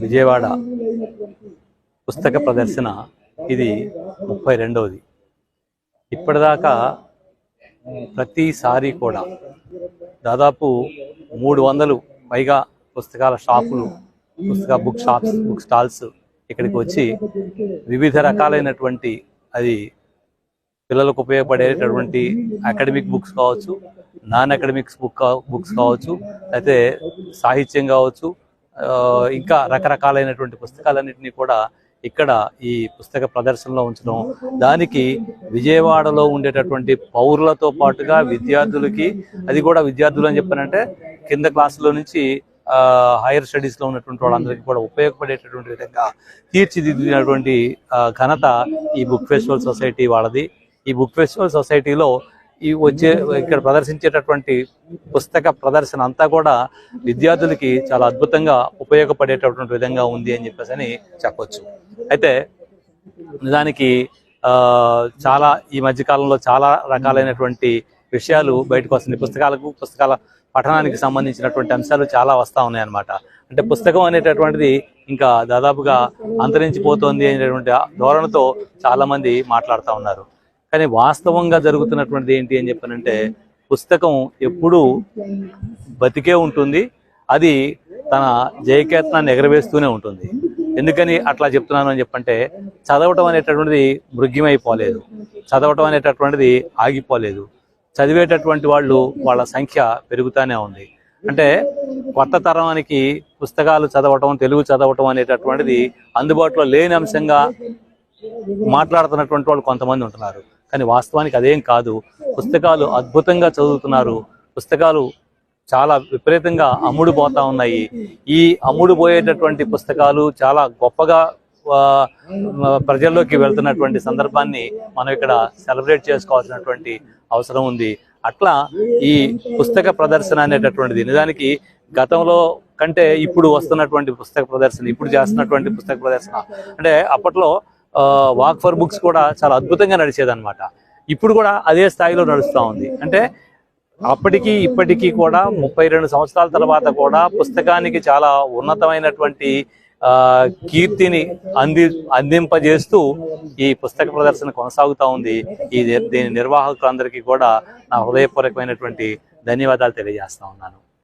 విజయవాడ పుస్తక ప్రదర్శన ఇది 32వది. ఇప్పటిదాకా ప్రతిసారి కూడా దాదాపు 300 పైగా పుస్తకాల షాపులు, బుక్ స్టాల్స్ ఇక్కడికి వచ్చి వివిధ రకాలైనటువంటి అది పిల్లలకు ఉపయోగపడేటటువంటి అకాడమిక్ బుక్స్ కావచ్చు, నాన్ అకాడమిక్స్ బుక్స్ కావచ్చు, అయితే సాహిత్యం కావచ్చు, ఇంకా రకరకాలైనటువంటి పుస్తకాలన్నింటినీ కూడా ఇక్కడ ఈ పుస్తక ప్రదర్శనలో ఉంచడం, దానికి విజయవాడలో ఉండేటటువంటి పౌరులతో పాటుగా విద్యార్థులకి, అది కూడా విద్యార్థులు అని చెప్పానంటే కింద క్లాసులో నుంచి హైయర్ స్టడీస్లో ఉన్నటువంటి వాళ్ళందరికీ కూడా ఉపయోగపడేటటువంటి విధంగా తీర్చిదిద్దినటువంటి ఘనత ఈ బుక్ ఫెస్టివల్ సొసైటీ వాళ్ళది. ఈ బుక్ ఫెస్టివల్ సొసైటీలో ఇక్కడ ప్రదర్శించేటటువంటి పుస్తక ప్రదర్శన అంతా కూడా విద్యార్థులకి చాలా అద్భుతంగా ఉపయోగపడేటటువంటి విధంగా ఉంది అని చెప్పేసి చెప్పొచ్చు. అయితే నిజానికి చాలా ఈ మధ్యకాలంలో చాలా రకాలైనటువంటి విషయాలు బయటకు వస్తున్నాయి. పుస్తకాల పఠనానికి సంబంధించినటువంటి అంశాలు చాలా వస్తూ ఉన్నాయన్నమాట. అంటే పుస్తకం అనేటటువంటిది ఇంకా దాదాపుగా అంతరించిపోతోంది అనేటువంటి ధోరణితో చాలామంది మాట్లాడుతూ ఉన్నారు. కానీ వాస్తవంగా జరుగుతున్నటువంటిది ఏంటి అని చెప్పానంటే, పుస్తకం ఎప్పుడూ బతికే ఉంటుంది, అది తన జయకేతనాన్ని ఎగరవేస్తూనే ఉంటుంది. ఎందుకని అట్లా చెప్తున్నాను అని చెప్పంటే, చదవటం అనేటటువంటిది మృగ్యమైపోలేదు, చదవటం అనేటటువంటిది ఆగిపోలేదు. చదివేటటువంటి వాళ్ళ సంఖ్య పెరుగుతూనే ఉంది. అంటే కొత్త తరానికి పుస్తకాలు చదవటం, తెలుగు చదవటం అనేటటువంటిది అందుబాటులో లేని అంశంగా మాట్లాడుతున్నటువంటి వాళ్ళు కొంతమంది ఉంటున్నారు. కానీ వాస్తవానికి అదేం కాదు. పుస్తకాలు అద్భుతంగా చదువుతున్నారు, పుస్తకాలు చాలా విపరీతంగా అమ్ముడుపోతా ఉన్నాయి. ఈ అమ్ముడుపోయేటటువంటి పుస్తకాలు చాలా గొప్పగా ప్రజల్లోకి వెళ్తున్నటువంటి సందర్భాన్ని మనం ఇక్కడ సెలబ్రేట్ చేసుకోవాల్సినటువంటి అవసరం ఉంది. అట్లా ఈ పుస్తక ప్రదర్శన అనేటటువంటిది నిజానికి గతంలో కంటే ఇప్పుడు వస్తున్నటువంటి పుస్తక ప్రదర్శన, ఇప్పుడు చేస్తున్నటువంటి పుస్తక ప్రదర్శన అంటే అప్పట్లో వాక్ ఫర్ బుక్స్ కూడా చాలా అద్భుతంగా నడిచేదన్నమాట. ఇప్పుడు కూడా అదే స్థాయిలో నడుస్తూ ఉంది. అంటే అప్పటికి ఇప్పటికీ కూడా 32 సంవత్సరాల తర్వాత కూడా పుస్తకానికి చాలా ఉన్నతమైనటువంటి కీర్తిని అందింపజేస్తూ ఈ పుస్తక ప్రదర్శన కొనసాగుతూ ఉంది. దీని నిర్వాహకులందరికీ కూడా నా హృదయపూర్వకమైనటువంటి ధన్యవాదాలు తెలియజేస్తా ఉన్నాను.